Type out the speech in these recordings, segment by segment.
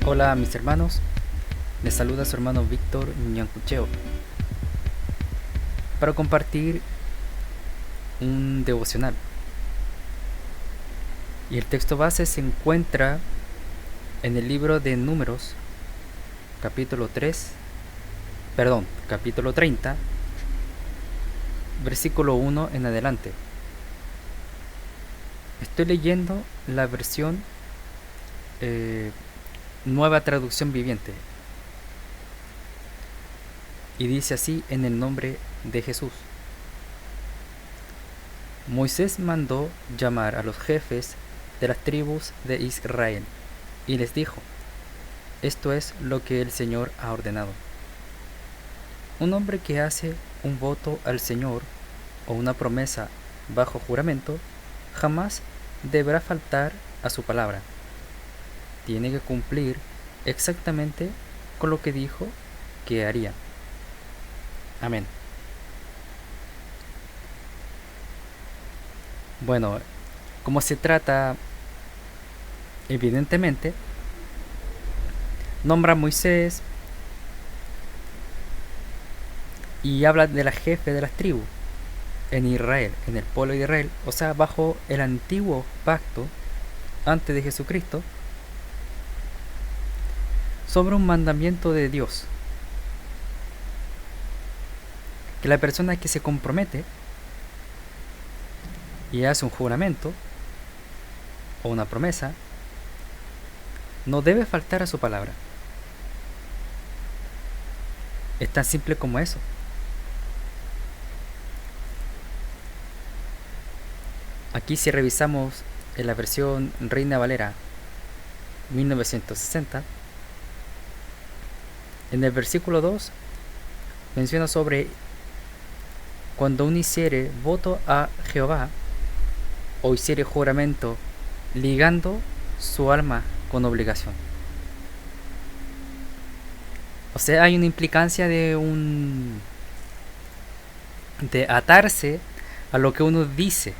Hola mis hermanos, les saluda su hermano Víctor Ñancucheo para compartir un devocional. Y el texto base se encuentra en el libro de Números, capítulo 30, versículo 1 en adelante. Estoy leyendo la versión Nueva Traducción Viviente. Y dice así: en el nombre de Jesús. Moisés mandó llamar a los jefes de las tribus de Israel y les dijo: esto es lo que el Señor ha ordenado. Un hombre que hace un voto al Señor o una promesa bajo juramento jamás deberá faltar a su palabra. Tiene que cumplir exactamente con lo que dijo que haría. Amén. Bueno, como se trata, evidentemente, nombra a Moisés y habla de la jefe de las tribus en Israel, en el pueblo de Israel, o sea, bajo el antiguo pacto antes de Jesucristo, sobre un mandamiento de Dios, que la persona que se compromete y hace un juramento o una promesa no debe faltar a su palabra. Es tan simple como eso. Aquí, si revisamos en la versión Reina Valera 1960, en el versículo 2 menciona sobre cuando uno hiciere voto a Jehová o hiciere juramento ligando su alma con obligación. O sea, hay una implicancia de atarse a lo que uno dice,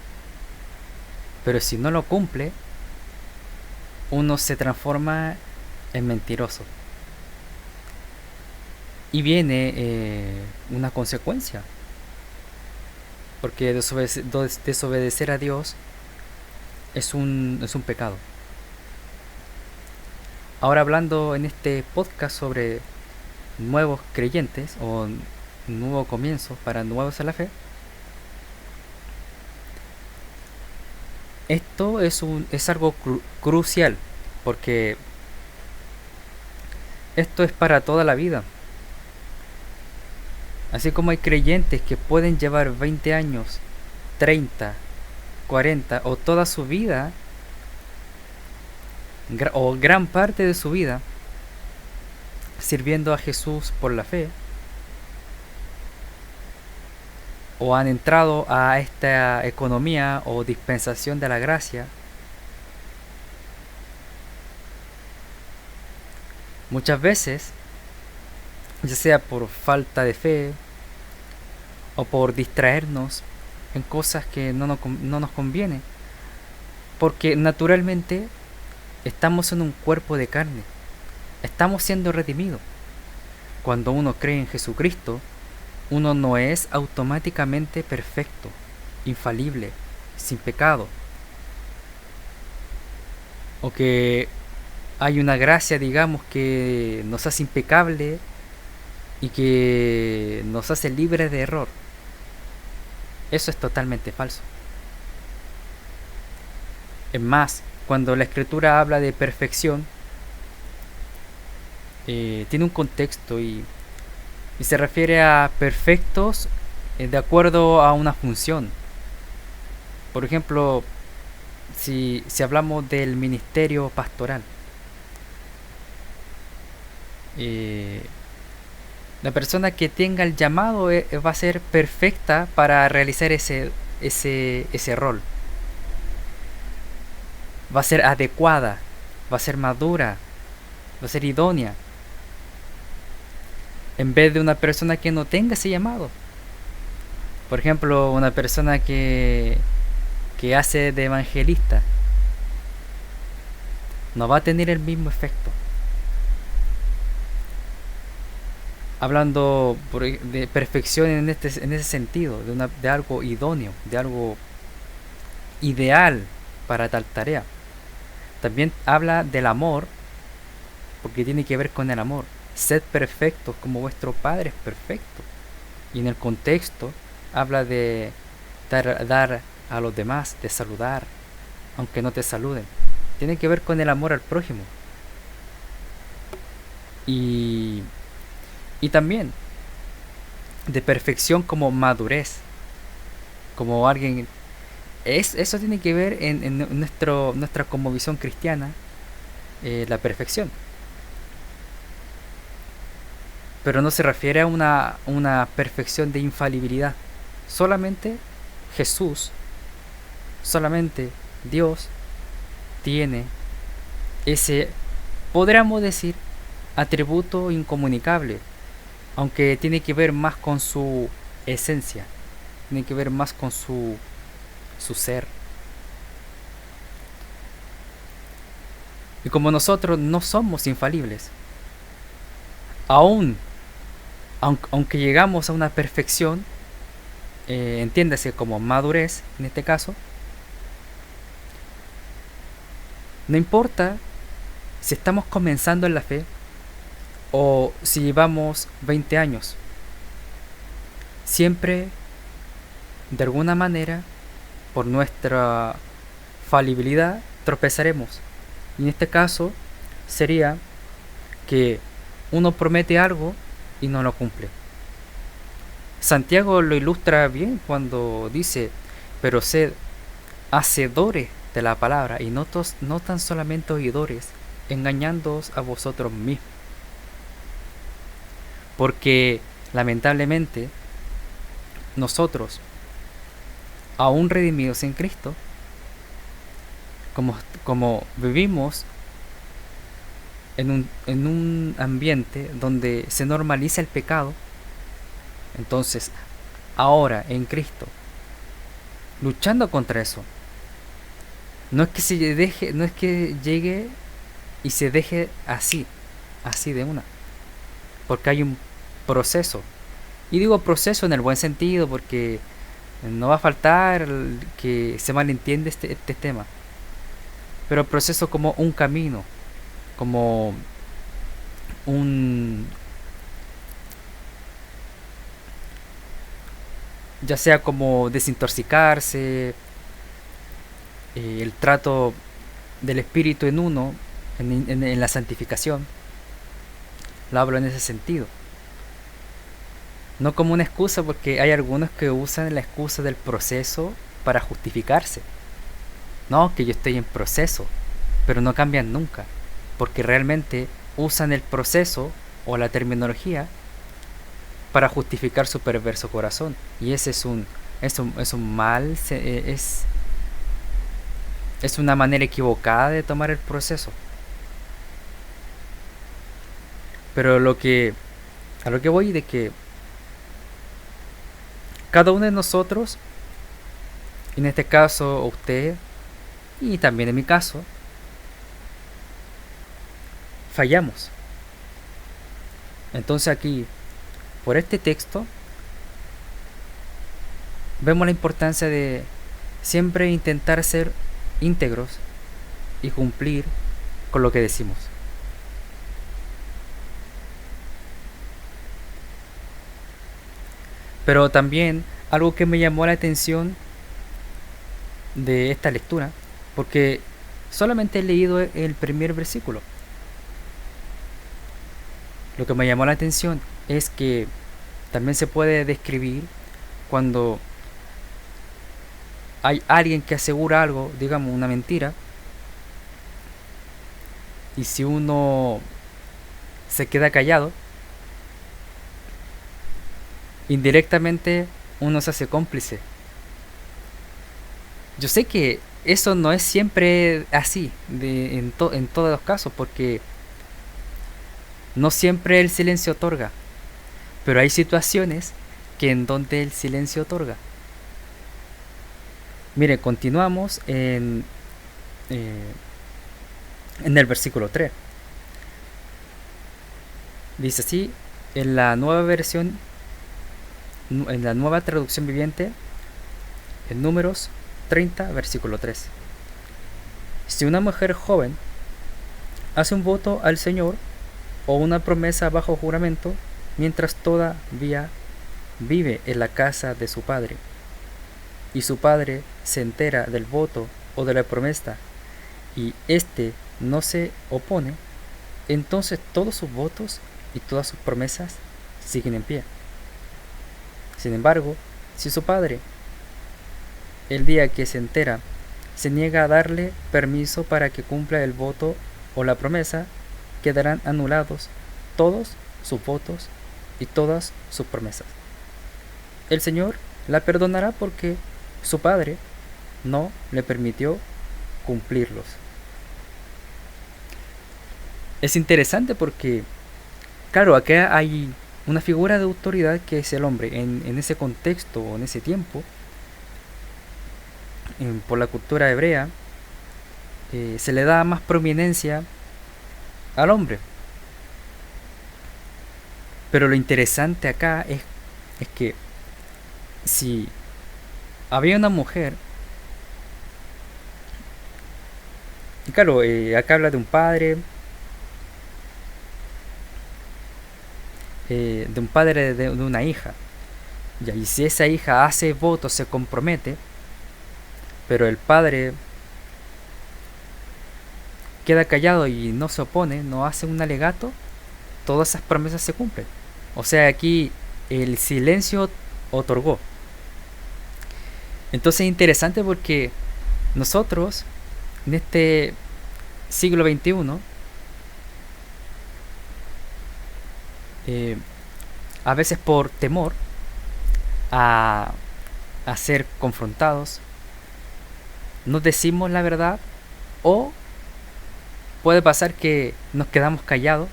pero si no lo cumple, uno se transforma en mentiroso. Y viene una consecuencia, porque desobedecer a Dios es un pecado. Ahora, hablando en este podcast sobre nuevos creyentes o nuevo comienzo para nuevos a la fe, esto es algo crucial, porque esto es para toda la vida. Así como hay creyentes que pueden llevar 20 años, 30, 40 o toda su vida, o gran parte de su vida, sirviendo a Jesús por la fe, o han entrado a esta economía o dispensación de la gracia, muchas veces, ya sea por falta de fe o por distraernos en cosas que no nos conviene, porque naturalmente estamos en un cuerpo de carne, estamos siendo redimidos. Cuando uno cree en Jesucristo, uno no es automáticamente perfecto, infalible, sin pecado, o que hay una gracia, digamos, que nos hace impecable y que nos hace libres de error. Eso es totalmente falso. Es más, cuando la Escritura habla de perfección, tiene un contexto y y se refiere a perfectos de acuerdo a una función. Por ejemplo, si hablamos del ministerio pastoral, eh, la persona que tenga el llamado va a ser perfecta para realizar ese rol. Va a ser adecuada, va a ser madura, va a ser idónea, en vez de una persona que no tenga ese llamado. Por ejemplo, una persona que hace de evangelista no va a tener el mismo efecto. Hablando de perfección en ese sentido, de algo idóneo, de algo ideal para tal tarea. También habla del amor, porque tiene que ver con el amor. Sed perfectos como vuestro Padre es perfecto. Y en el contexto habla de dar a los demás, de saludar, aunque no te saluden. Tiene que ver con el amor al prójimo. Y también de perfección como madurez, como alguien. Eso tiene que ver en nuestra cosmovisión cristiana, la perfección. Pero no se refiere a una perfección de infalibilidad. Solamente Jesús, solamente Dios tiene ese, podríamos decir, atributo incomunicable, aunque tiene que ver más con su esencia, tiene que ver más con su ser. Y como nosotros no somos infalibles, aún aunque llegamos a una perfección, entiéndase como madurez en este caso, no importa si estamos comenzando en la fe o si llevamos 20 años, siempre de alguna manera por nuestra falibilidad tropezaremos. Y en este caso sería que uno promete algo y no lo cumple. Santiago lo ilustra bien cuando dice: pero sed hacedores de la palabra y no tan solamente oidores, engañándoos a vosotros mismos. Porque lamentablemente nosotros, aún redimidos en Cristo, como vivimos en un ambiente donde se normaliza el pecado, entonces ahora en Cristo, luchando contra eso, no es que llegue y se deje así de una, porque hay un proceso. Y digo proceso en el buen sentido, porque no va a faltar que se malentiende este tema, pero proceso como un camino, como un, ya sea como desintoxicarse, el trato del espíritu en uno, en la santificación. Lo hablo en ese sentido, no como una excusa, porque hay algunos que usan la excusa del proceso para justificarse. No, que yo estoy en proceso, pero no cambian nunca, porque realmente usan el proceso o la terminología para justificar su perverso corazón. Y ese es un mal, es una manera equivocada de tomar el proceso. Pero a lo que voy, de que cada uno de nosotros, en este caso usted y también en mi caso, fallamos. Entonces aquí, por este texto, vemos la importancia de siempre intentar ser íntegros y cumplir con lo que decimos. Pero también algo que me llamó la atención de esta lectura, porque solamente he leído el primer versículo, lo que me llamó la atención es que También se puede describir cuando hay alguien que asegura algo, digamos una mentira, y si uno se queda callado, indirectamente uno se hace cómplice. Yo sé que eso no es siempre así en todos los casos, porque no siempre el silencio otorga, pero hay situaciones que en donde el silencio otorga. Mire, continuamos en el versículo 3. Dice así, en la nueva versión, en la nueva traducción viviente, en Números 30, versículo 3. Si una mujer joven hace un voto al Señor o una promesa bajo juramento, mientras todavía vive en la casa de su padre, y su padre se entera del voto o de la promesa, y éste no se opone, entonces todos sus votos y todas sus promesas siguen en pie. Sin embargo, si su padre, el día que se entera, se niega a darle permiso para que cumpla el voto o la promesa, quedarán anulados todos sus votos y todas sus promesas. El Señor la perdonará porque su padre no le permitió cumplirlos. Es interesante porque, claro, acá hay una figura de autoridad que es el hombre. En ese contexto o en ese tiempo, por la cultura hebrea, se le da más prominencia al hombre. Pero lo interesante acá es que si había una mujer, y claro, acá habla de un padre, de una hija, y si esa hija hace voto, se compromete, pero el padre queda callado y no se opone, no hace un alegato, todas esas promesas se cumplen. O sea, aquí el silencio otorgó. Entonces es interesante porque nosotros, en este siglo XXI, a veces por temor a ser confrontados, no decimos la verdad, o puede pasar que nos quedamos callados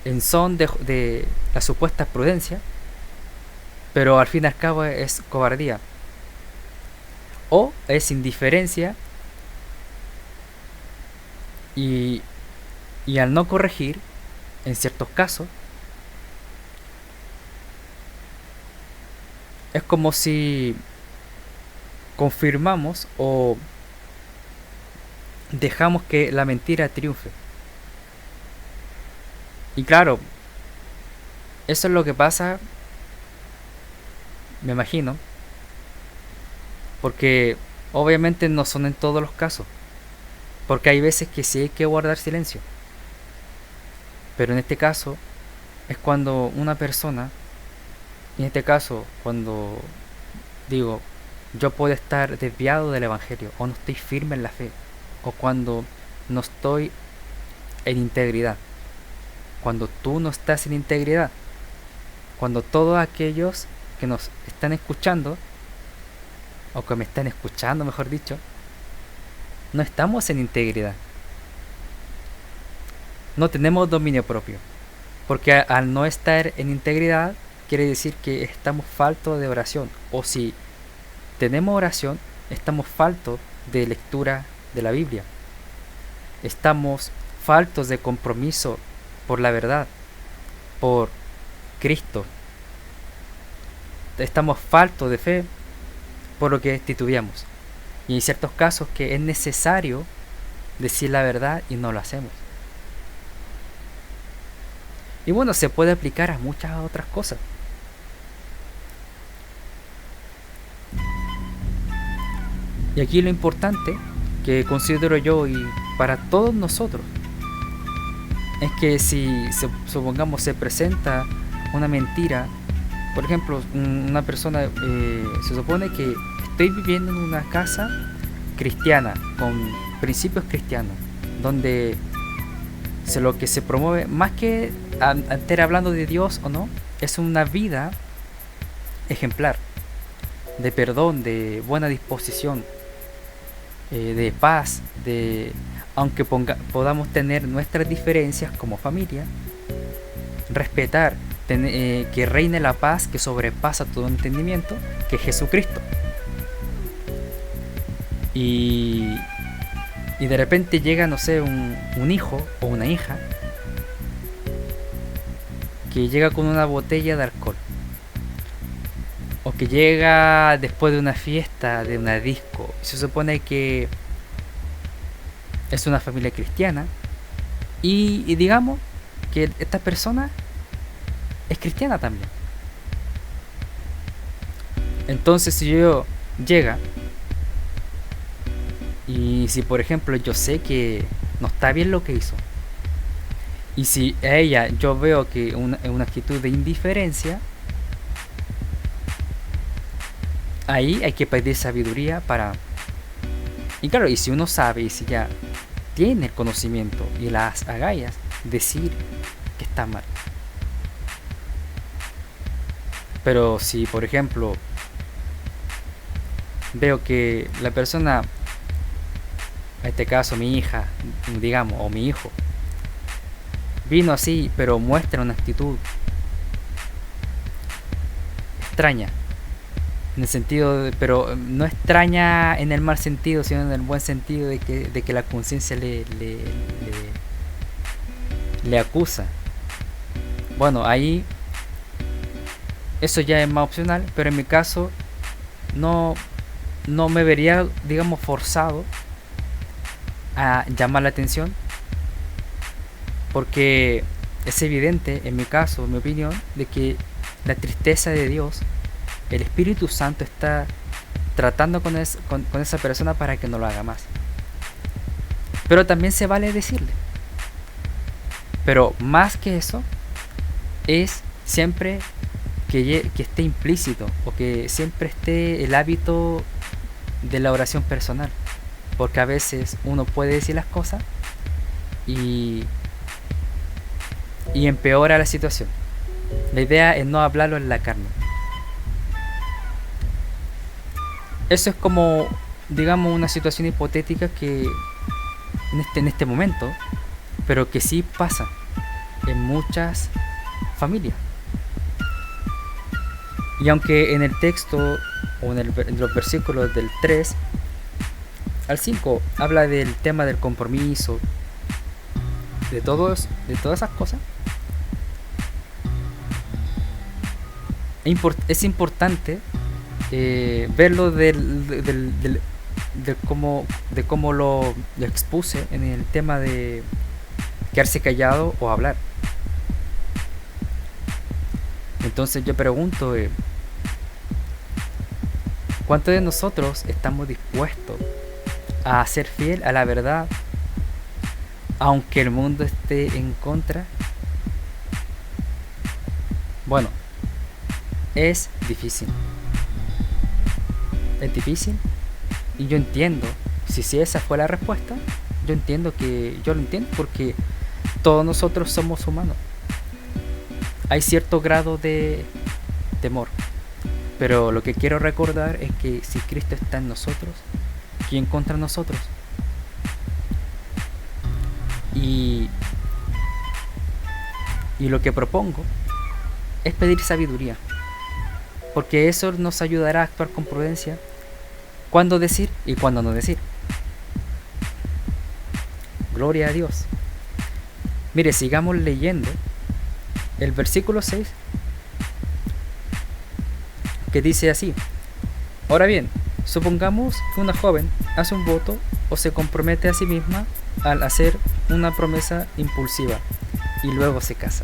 en son de la supuesta prudencia, pero al fin y al cabo es cobardía o es indiferencia, y al no corregir en ciertos casos es como si confirmamos o dejamos que la mentira triunfe. Y claro, eso es lo que pasa, me imagino, porque obviamente no son en todos los casos, porque hay veces que sí hay que guardar silencio, pero en este caso es cuando una persona, en este caso cuando digo, yo puedo estar desviado del evangelio, o no estoy firme en la fe, o cuando no estoy en integridad, cuando tú no estás en integridad, cuando todos aquellos que nos están escuchando, o que me están escuchando mejor dicho, no estamos en integridad, no tenemos dominio propio, porque al no estar en integridad quiere decir que estamos faltos de oración, o si tenemos oración, estamos faltos de lectura de la Biblia, estamos faltos de compromiso por la verdad, por Cristo, estamos faltos de fe, por lo que titubeamos, y hay ciertos casos que es necesario decir la verdad y no lo hacemos. Y bueno, se puede aplicar a muchas otras cosas. Y aquí lo importante que considero yo y para todos nosotros es que si supongamos se presenta una mentira. Por ejemplo, una persona, se supone que estoy viviendo en una casa cristiana, con principios cristianos, donde lo que se promueve, más que estar hablando de Dios o no, es una vida ejemplar, de perdón, de buena disposición, de paz, de aunque podamos tener nuestras diferencias como familia, respetar, que reine la paz que sobrepasa todo entendimiento, que es Jesucristo. Y de repente llega, no sé, un hijo o una hija que llega con una botella de alcohol, o que llega después de una fiesta, de una disco, y se supone que es una familia cristiana, y digamos que esta persona es cristiana también. Entonces si yo llega y si por ejemplo yo sé que no está bien lo que hizo, y si a ella yo veo que una actitud de indiferencia, ahí hay que pedir sabiduría para... Y claro, y si uno sabe, y si ya tiene el conocimiento y las agallas, decir que está mal. Pero si por ejemplo veo que la persona, en este caso mi hija, digamos, o mi hijo, vino así, pero muestra una actitud extraña, en el sentido de, pero no extraña en el mal sentido, sino en el buen sentido de que la conciencia le acusa. Bueno, ahí eso ya es más opcional, pero en mi caso no me vería, digamos, forzado a llamar la atención, porque es evidente, en mi caso, en mi opinión, de que la tristeza de Dios, el Espíritu Santo está tratando con esa persona para que no lo haga más. Pero también se vale decirle. Pero más que eso, es siempre que esté implícito, o que siempre esté el hábito de la oración personal, porque a veces uno puede decir las cosas y empeora la situación. La idea es no hablarlo en la carne. Eso es como, digamos, una situación hipotética que en este momento, pero que sí pasa en muchas familias. Y aunque en el texto, o en los versículos del 3 al 5 habla del tema del compromiso, de todas esas cosas, es importante verlo de cómo lo expuse en el tema de quedarse callado o hablar. Entonces yo pregunto, ¿cuántos de nosotros estamos dispuestos a ser fiel a la verdad, aunque el mundo esté en contra? Bueno, es difícil. Es difícil. Y yo entiendo, si esa fue la respuesta, yo lo entiendo, porque todos nosotros somos humanos. Hay cierto grado de temor, pero lo que quiero recordar es que si Cristo está en nosotros, ¿quién contra nosotros? Y lo que propongo es pedir sabiduría, porque eso nos ayudará a actuar con prudencia, cuándo decir y cuándo no decir. Gloria a Dios. Mire, sigamos leyendo el versículo 6, que dice así: ahora bien, supongamos que una joven hace un voto o se compromete a sí misma al hacer una promesa impulsiva y luego se casa.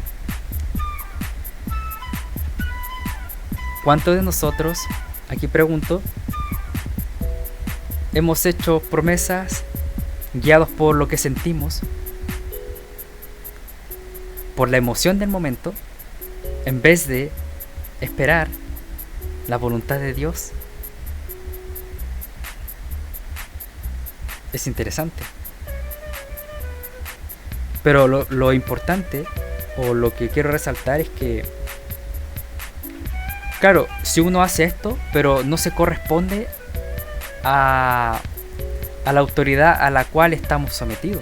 ¿Cuántos de nosotros, aquí pregunto, hemos hecho promesas guiados por lo que sentimos, por la emoción del momento, en vez de esperar la voluntad de Dios. Es interesante. Pero lo importante, o lo que quiero resaltar, es que, claro, si uno hace esto, pero no se corresponde a la autoridad a la cual estamos sometidos.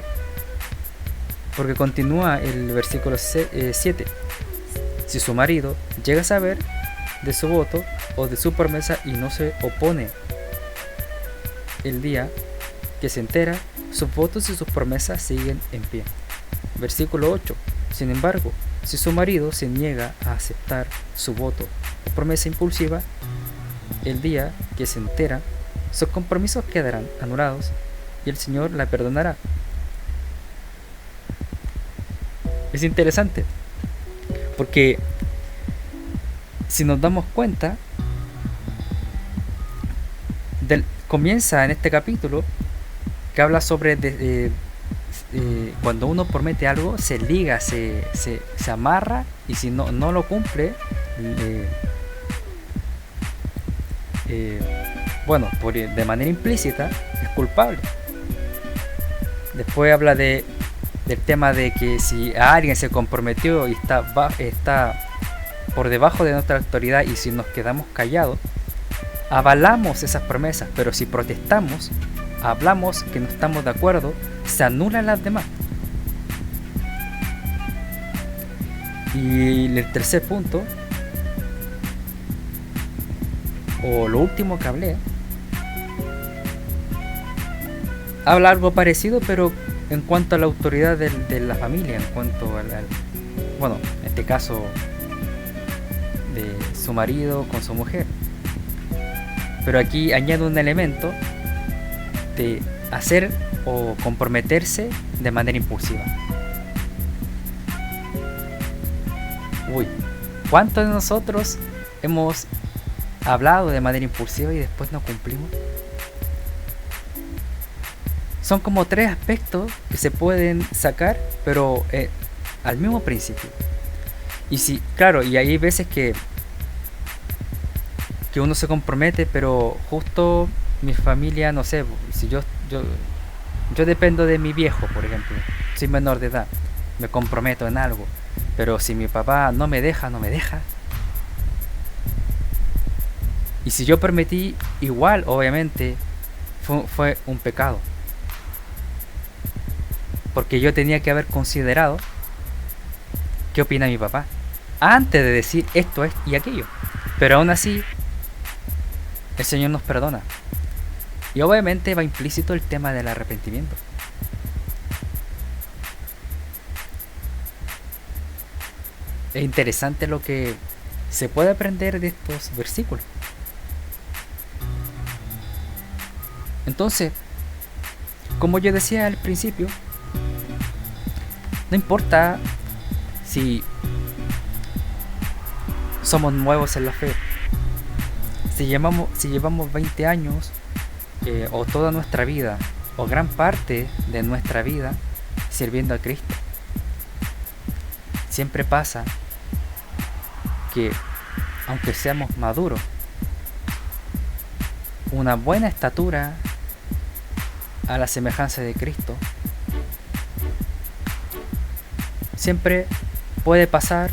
Porque continúa el versículo 7. Si su marido llega a saber de su voto o de su promesa y no se opone, el día que se entera, sus votos y sus promesas siguen en pie. Versículo 8. Sin embargo, si su marido se niega a aceptar su voto o promesa impulsiva, el día que se entera, sus compromisos quedarán anulados y el Señor la perdonará. Es interesante, porque si nos damos cuenta, comienza en este capítulo que habla sobre cuando uno promete algo, se liga, se amarra, y si no lo cumple, bueno, de manera implícita, es culpable. Después habla del tema de que si a alguien se comprometió y está por debajo de nuestra autoridad, y si nos quedamos callados, avalamos esas promesas, pero si protestamos, hablamos que no estamos de acuerdo, se anulan las demás. Y el tercer punto, o lo último que hablé, habla algo parecido, pero en cuanto a la autoridad de la familia, en cuanto bueno, en este caso de su marido con su mujer. Pero aquí añade un elemento de hacer o comprometerse de manera impulsiva. ¿Cuántos de nosotros hemos hablado de manera impulsiva y después no cumplimos? Son como 3 aspectos que se pueden sacar, pero al mismo principio. Y si, claro, y hay veces que uno se compromete, pero justo mi familia, no sé, si yo dependo de mi viejo, por ejemplo, soy menor de edad, me comprometo en algo, pero si mi papá no me deja. Y si yo permití, igual, obviamente, fue un pecado. Porque yo tenía que haber considerado qué opina mi papá antes de decir esto y aquello. Pero aún así, el Señor nos perdona. Y obviamente va implícito el tema del arrepentimiento. Es interesante lo que se puede aprender de estos versículos. Entonces, como yo decía al principio, no importa si somos nuevos en la fe, si llevamos 20 años, o toda nuestra vida, o gran parte de nuestra vida sirviendo a Cristo. Siempre pasa que, aunque seamos maduros, una buena estatura a la semejanza de Cristo, siempre puede pasar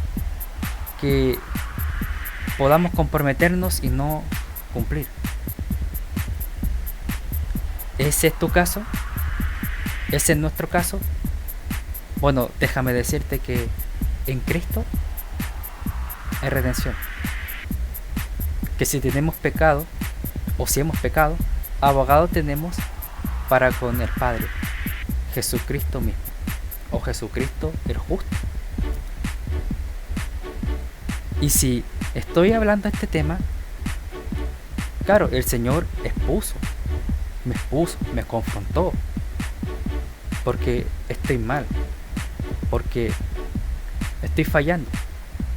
que podamos comprometernos y no cumplir. ¿Ese es tu caso? ¿Ese es nuestro caso? Bueno, déjame decirte que en Cristo hay redención. Que si tenemos pecado, o si hemos pecado, abogado tenemos para con el Padre, Jesucristo mismo, o Jesucristo el justo. Y si estoy hablando de este tema, claro, el Señor me confrontó, porque estoy mal, porque estoy fallando,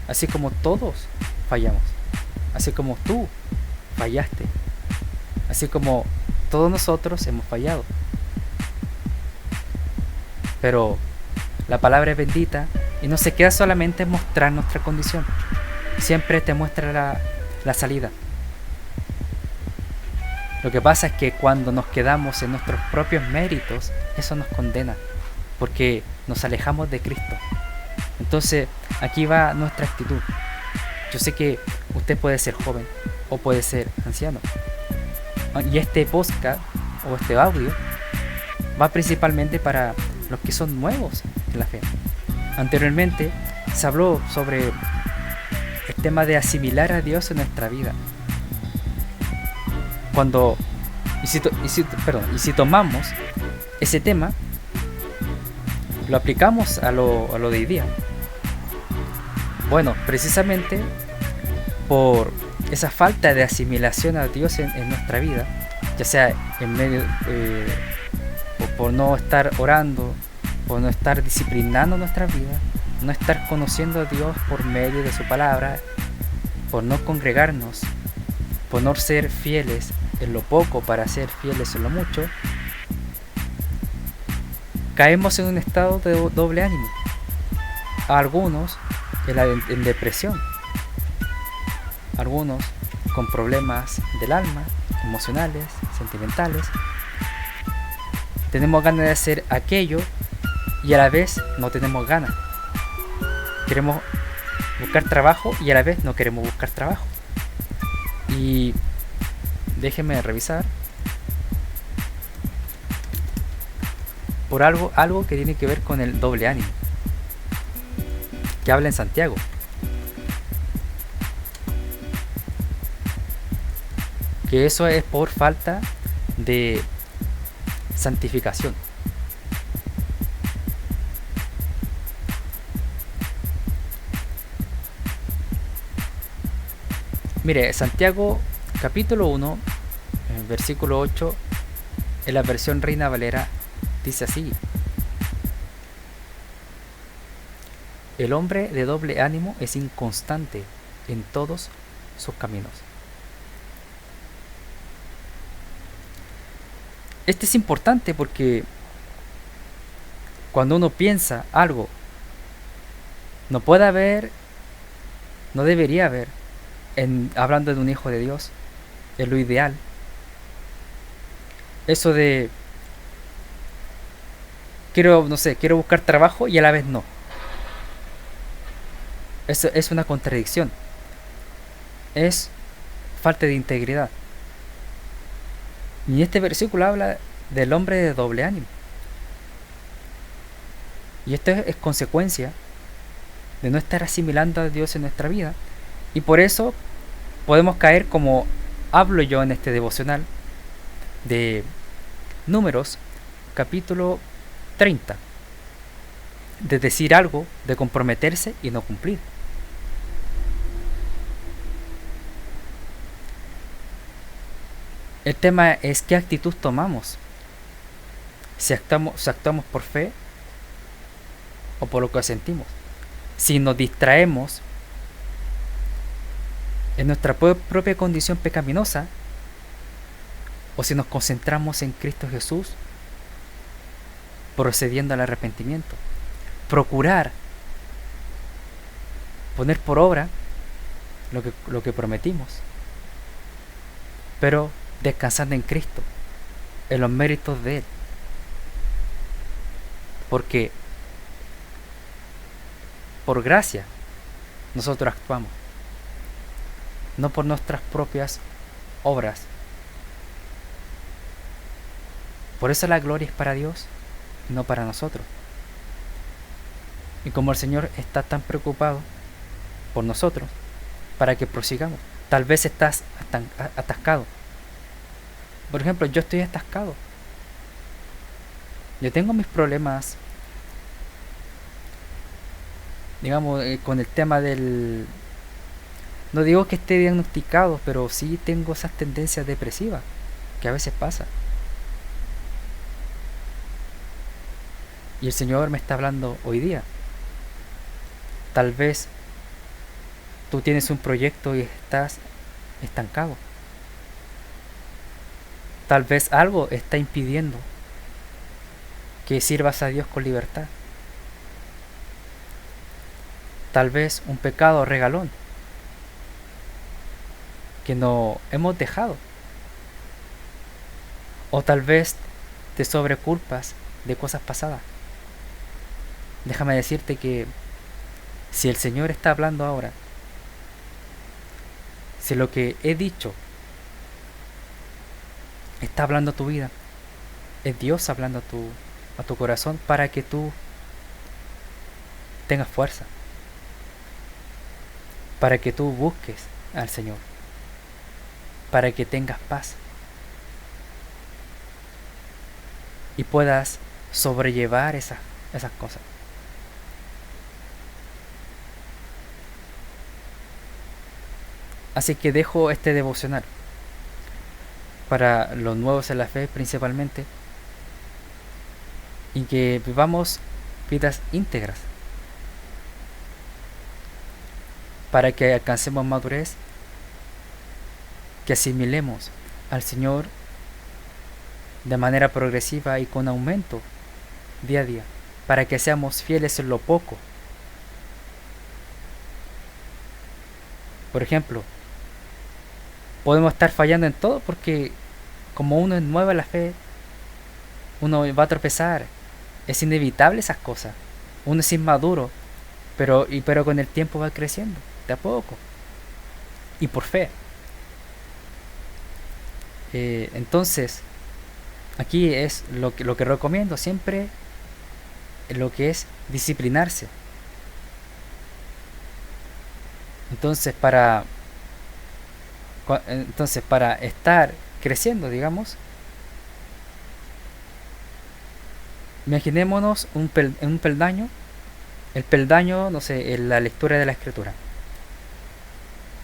así como todos fallamos, así como tú fallaste, así como todos nosotros hemos fallado. Pero la palabra es bendita y no se queda solamente en mostrar nuestra condición, siempre te muestra la salida. Lo que pasa es que cuando nos quedamos en nuestros propios méritos, eso nos condena, porque nos alejamos de Cristo. Entonces, aquí va nuestra actitud. Yo sé que usted puede ser joven o puede ser anciano. Y este podcast o este audio va principalmente para los que son nuevos en la fe. Anteriormente se habló sobre el tema de asimilar a Dios en nuestra vida. Si tomamos ese tema, lo aplicamos a lo de hoy día. Bueno, precisamente por esa falta de asimilación a Dios en nuestra vida, ya sea en medio por no estar orando, por no estar disciplinando nuestra vida, no estar conociendo a Dios por medio de su palabra, por no congregarnos, por no ser fieles en lo poco para ser fieles en lo mucho, caemos en un estado de doble ánimo. A algunos en depresión, algunos con problemas del alma, emocionales, sentimentales. Tenemos ganas de hacer aquello y a la vez no tenemos ganas. Queremos buscar trabajo y a la vez no queremos buscar trabajo. Y déjenme revisar por algo que tiene que ver con el doble ánimo, que habla en Santiago. Que eso es por falta de santificación. Mire, Santiago capítulo 1, versículo 8, en la versión Reina Valera, dice así: el hombre de doble ánimo es inconstante en todos sus caminos. Este es importante porque cuando uno piensa algo, no debería haber, hablando de un hijo de Dios, es lo ideal. Eso de quiero buscar trabajo y a la vez no. Eso es una contradicción. Es falta de integridad. Y este versículo habla del hombre de doble ánimo. Y esto es consecuencia de no estar asimilando a Dios en nuestra vida. Y por eso podemos caer, como hablo yo en este devocional, de Números, capítulo 30. De decir algo, de comprometerse y no cumplir. El tema es qué actitud tomamos. Si actuamos por fe o por lo que sentimos. Si nos distraemos en nuestra propia condición pecaminosa, o si nos concentramos en Cristo Jesús, procediendo al arrepentimiento. Procurar poner por obra lo que prometimos, pero descansando en Cristo, en los méritos de Él. Porque por gracia nosotros actuamos, no por nuestras propias obras. Por eso la gloria es para Dios y no para nosotros. Y como el Señor está tan preocupado por nosotros, para que prosigamos. Tal vez estás atascado. Por ejemplo, yo estoy atascado. Yo tengo mis problemas, digamos, con el tema del... No digo que esté diagnosticado, pero sí tengo esas tendencias depresivas, que a veces pasa. Y el Señor me está hablando hoy día. Tal vez tú tienes un proyecto y estás estancado. Tal vez algo está impidiendo que sirvas a Dios con libertad. Tal vez un pecado regalón que no hemos dejado. O tal vez te sobreculpas de cosas pasadas. Déjame decirte que si el Señor está hablando ahora, si lo que he dicho está hablando a tu vida, es Dios hablando a tu corazón para que tú tengas fuerza, para que tú busques al Señor, para que tengas paz y puedas sobrellevar esas cosas. Así que dejo este devocional para los nuevos en la fe principalmente, y que vivamos vidas íntegras para que alcancemos madurez, que asimilemos al Señor de manera progresiva y con aumento día a día, para que seamos fieles en lo poco. Por ejemplo, podemos estar fallando en todo porque como uno es nuevo en la fe, uno va a tropezar. Es inevitable esas cosas. Uno es inmaduro, pero con el tiempo va creciendo, de a poco. Y por fe. Entonces, aquí es lo que recomiendo siempre, lo que es disciplinarse. Entonces para estar creciendo, digamos, imaginémonos un peldaño. El peldaño, no sé, en la lectura de la escritura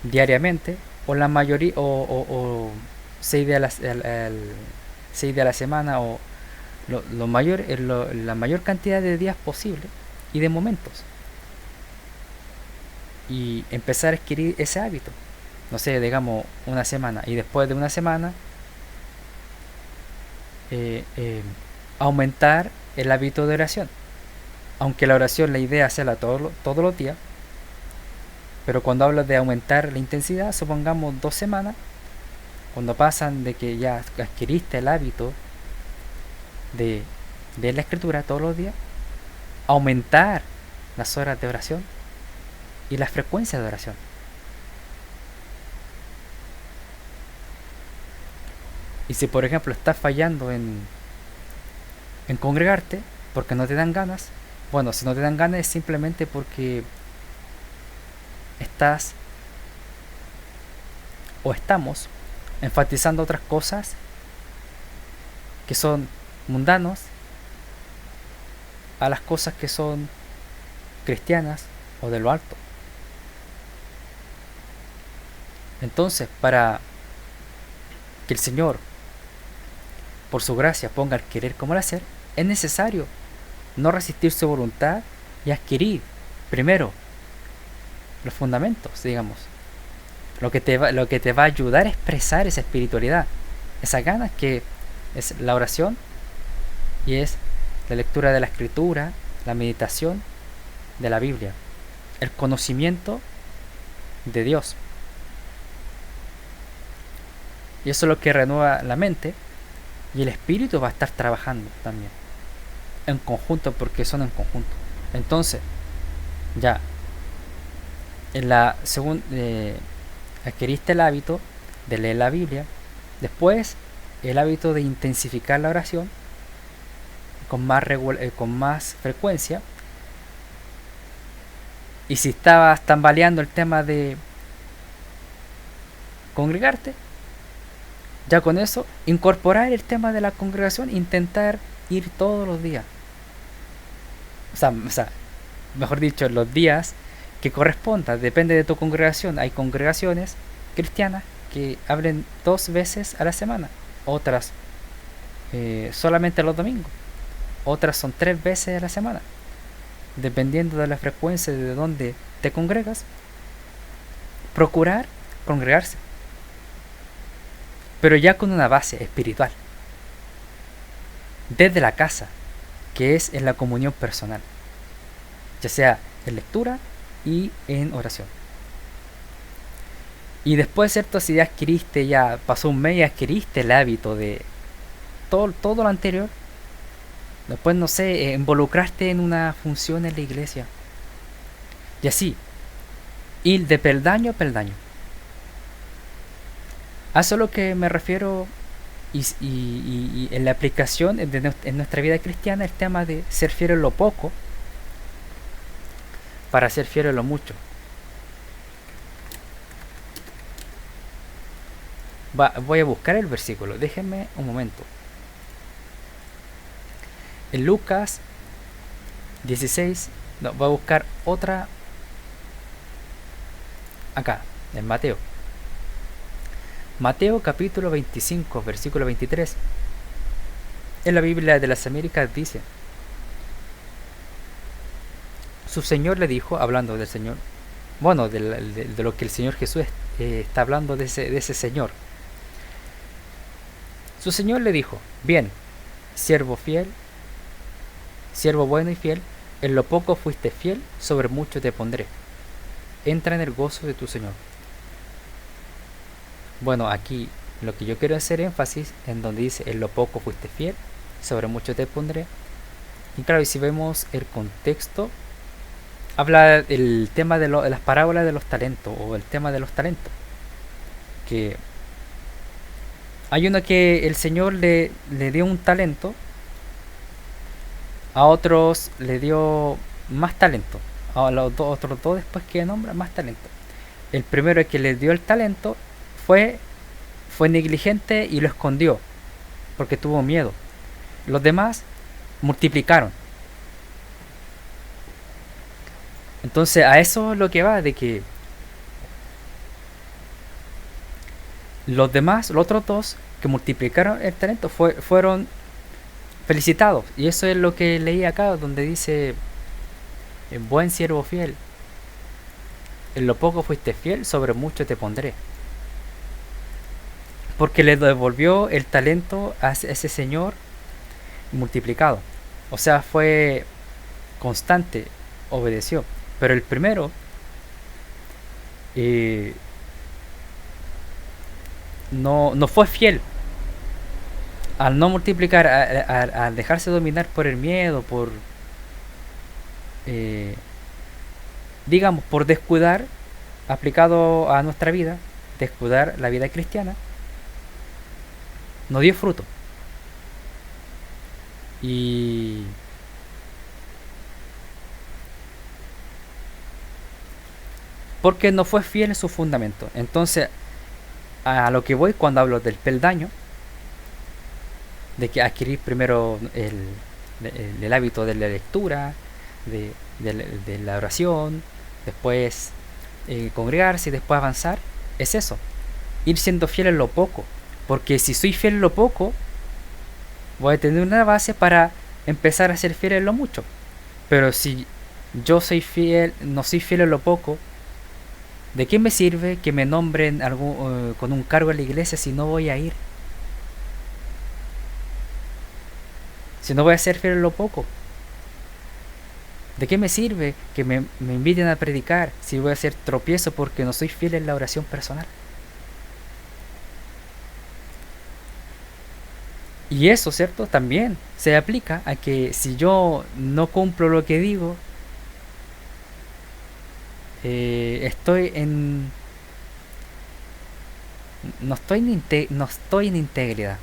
diariamente, o la mayoría, o 6 días a la semana, o la mayor cantidad de días posible y de momentos, y empezar a adquirir ese hábito. No sé, digamos una semana, y después de una semana aumentar el hábito de oración. Aunque la oración, la idea sea todos los días, pero cuando hablo de aumentar la intensidad, supongamos 2 semanas, cuando pasan de que ya adquiriste el hábito de la escritura todos los días, aumentar las horas de oración y la frecuencia de oración. Y si por ejemplo estás fallando en congregarte porque no te dan ganas, bueno, si no te dan ganas es simplemente porque estamos enfatizando otras cosas que son mundanos a las cosas que son cristianas o de lo alto. Entonces, para que el Señor, por su gracia, ponga el querer como el hacer, es necesario no resistir su voluntad y adquirir primero los fundamentos, digamos, lo que te va a ayudar a expresar esa espiritualidad, esas ganas, que es la oración y es la lectura de la escritura, la meditación de la Biblia, el conocimiento de Dios. Y eso es lo que renueva la mente, y el espíritu va a estar trabajando también en conjunto, porque son en conjunto. Entonces, ya en la segunda adquiriste el hábito de leer la Biblia, después el hábito de intensificar la oración con más frecuencia. Y si estabas tambaleando el tema de congregarte, ya con eso incorporar el tema de la congregación, intentar ir todos los días, o sea, mejor dicho, los días que corresponda, depende de tu congregación. Hay congregaciones cristianas que hablen 2 veces a la semana, otras solamente los domingos, otras son 3 veces a la semana, dependiendo de la frecuencia de donde te congregas. Procurar congregarse, pero ya con una base espiritual, desde la casa, que es en la comunión personal, ya sea en lectura y en oración. Y después, ¿cierto? Si ya adquiriste, ya pasó un mes y adquiriste el hábito de todo lo anterior, después, no sé, involucrarte en una función en la iglesia. Y así, ir de peldaño a peldaño. A eso es lo que me refiero y en la aplicación en nuestra vida cristiana, el tema de ser fiel en lo poco para ser fiel en lo mucho. Voy a buscar el versículo, déjenme un momento. En Lucas 16, no, voy a buscar otra acá, en Mateo. Mateo capítulo 25, versículo 23. En la Biblia de las Américas dice: su Señor le dijo, hablando del Señor, bueno, de lo que el Señor Jesús está hablando de ese Señor. Su Señor le dijo: bien, siervo fiel, siervo bueno y fiel, en lo poco fuiste fiel, sobre mucho te pondré. Entra en el gozo de tu Señor. Bueno, aquí lo que yo quiero hacer énfasis en donde dice: en lo poco fuiste fiel, sobre mucho te pondré. Y claro, y si vemos el contexto, habla del tema de las parábolas de los talentos, o el tema de los talentos. Que hay uno que el Señor le dio un talento, a otros le dio más talento, a los otros dos después que nombra más talento. El primero que le dio el talento fue negligente y lo escondió porque tuvo miedo. Los demás multiplicaron. Entonces a eso es lo que va, de que los demás, los otros dos que multiplicaron el talento fueron felicitados. Y eso es lo que leí acá, donde dice: buen siervo fiel, en lo poco fuiste fiel, sobre mucho te pondré. Porque le devolvió el talento a ese señor multiplicado. O sea, fue constante, obedeció. Pero el primero no fue fiel. Al no multiplicar, al dejarse dominar por el miedo, por digamos, por descuidar, aplicado a nuestra vida, descuidar la vida cristiana, no dio fruto. Y porque no fue fiel en su fundamento. Entonces, a lo que voy cuando hablo del peldaño, de que adquirir primero el hábito de la lectura, de la oración, después congregarse y después avanzar, es eso, ir siendo fiel en lo poco. Porque si soy fiel en lo poco, voy a tener una base para empezar a ser fiel en lo mucho. Pero si yo soy fiel, no soy fiel en lo poco, ¿de qué me sirve que me nombren con un cargo en la iglesia si no voy a ir? Si no voy a ser fiel en lo poco. ¿De qué me sirve que me inviten a predicar si voy a hacer tropiezo porque no soy fiel en la oración personal? Y eso, ¿cierto? También se aplica a que si yo no cumplo lo que digo, estoy en... No estoy en integridad.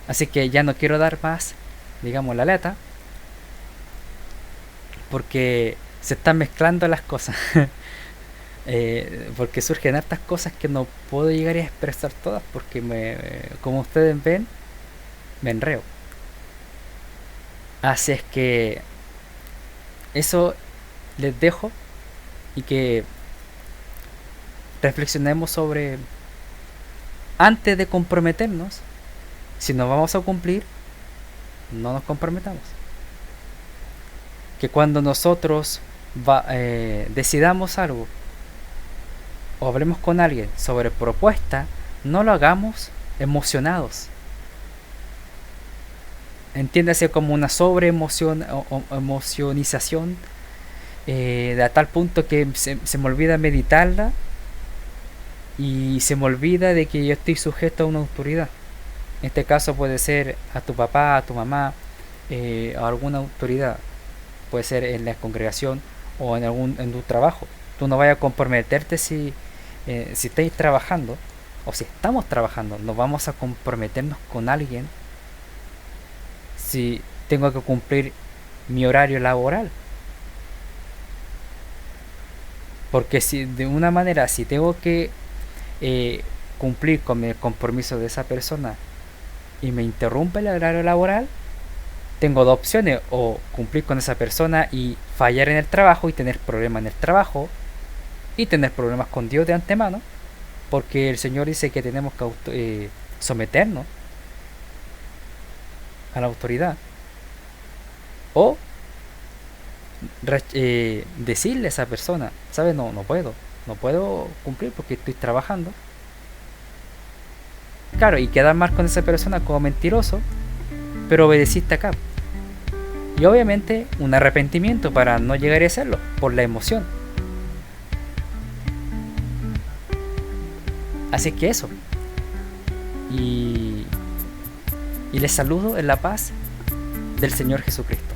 Así que ya no quiero dar más, digamos, la lata, porque se están mezclando las cosas. Porque surgen hartas cosas que no puedo llegar a expresar todas, porque como ustedes ven, me enreo. Así es que eso les dejo, y que reflexionemos sobre, antes de comprometernos, si no vamos a cumplir, no nos comprometamos. Que cuando nosotros decidamos algo o hablemos con alguien sobre propuesta, no lo hagamos emocionados. Entiéndase como una sobreemocionización a tal punto que se me olvida meditarla y se me olvida de que yo estoy sujeto a una autoridad. En este caso puede ser a tu papá, a tu mamá, a alguna autoridad. Puede ser en la congregación o en tu trabajo. Tú no vayas a comprometerte si estáis trabajando o si estamos trabajando. No vamos a comprometernos con alguien si tengo que cumplir mi horario laboral. Porque si de una manera, si tengo que cumplir con el compromiso de esa persona y me interrumpe el horario laboral, tengo dos opciones: o cumplir con esa persona y fallar en el trabajo y tener problemas en el trabajo y tener problemas con Dios de antemano, porque el Señor dice que tenemos que someternos a la autoridad, o decirle a esa persona, ¿sabes? No puedo cumplir porque estoy trabajando. Claro, y quedar mal con esa persona como mentiroso, pero obedeciste acá. Y obviamente un arrepentimiento para no llegar a hacerlo, por la emoción. Así que eso. Y les saludo en la paz del Señor Jesucristo.